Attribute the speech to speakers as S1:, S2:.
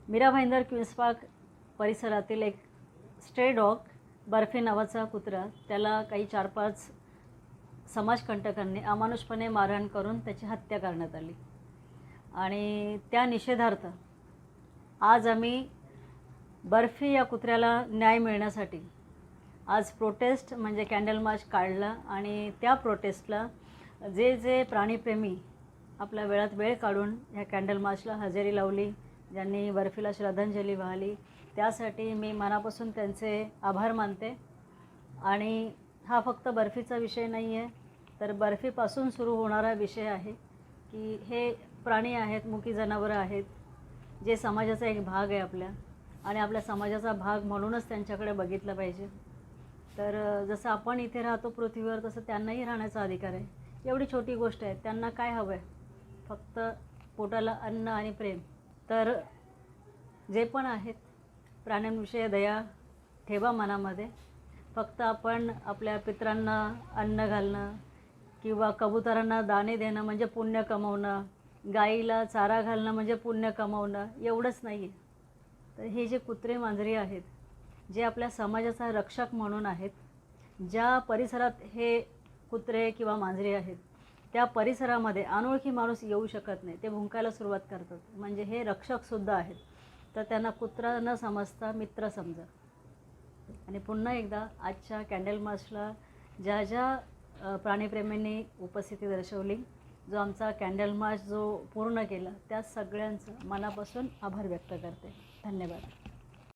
S1: Mira Bhayandar queens park परिसरातील एक stray dog barfi नावाचा कुत्रा, त्याला काही 4-5 समाजकंटकांनी अमानुषपणे मारहाण करून त्याची हत्या करण्यात आली. आणि त्या निषेधार्थ आज आम्ही बर्फी या कुत्र्याला न्याय मिळण्यासाठी आज प्रोटेस्ट म्हणजे कॅन्डल मार्च काढला. आणि त्या प्रोटेस्टला जे प्राणीप्रेमी आपल्या वेळात वेळ काढून ह्या कॅन्डल मार्चला हजेरी लावली, ज्यांनी बर्फीला श्रद्धांजली वाहिली, त्यासाठी मी मनापासून त्यांचे आभार मानते. आणि हा फक्त बर्फीचा विषय नाही आहे, तर बर्फीपासून सुरू होणारा विषय आहे की हे प्राणी आहेत, मुकी जनावरं आहेत, जे समाजाचा एक भाग आहे आपल्या, आणि आपल्या समाजाचा भाग म्हणूनच त्यांच्याकडे बघितलं पाहिजे. तर जसं आपण इथे राहतो पृथ्वीवर, तसं त्यांनाही राहण्याचा अधिकार आहे. एवढी छोटी गोष्ट आहे, त्यांना काय हवं आहे? फक्त पोटाला अन्न आणि प्रेम. तर जे पण आहेत प्राण्यांविषयी दया ठेवा मनामध्ये. फक्त आपण आपल्या पितरांना अन्न घालणं किंवा कबुतरांना दाणे देणं म्हणजे पुण्य कमवणं, गाईला चारा घालणं म्हणजे पुण्य कमवणं, एवढंच नाही आहे. तर हे जे कुत्रे मांजरी आहेत, जे आपल्या समाजाचा रक्षक म्हणून आहेत, ज्या परिसरात हे कुत्रे किंवा मांजरी आहेत त्या परिसरामध्ये अनोळखी माणूस येऊ शकत नाही, ते भुंकायला सुरुवात करतात, म्हणजे हे रक्षकसुद्धा आहेत. तर त्यांना कुत्रा न समजता मित्र समजा. आणि पुन्हा एकदा आजच्या कॅन्डल मार्चला ज्या प्राणीप्रेमींनी उपस्थिती दर्शवली, जो आमचा कॅन्डल मार्च जो पूर्ण केला, त्या सगळ्यांचं मनापासून आभार व्यक्त करते. धन्यवाद.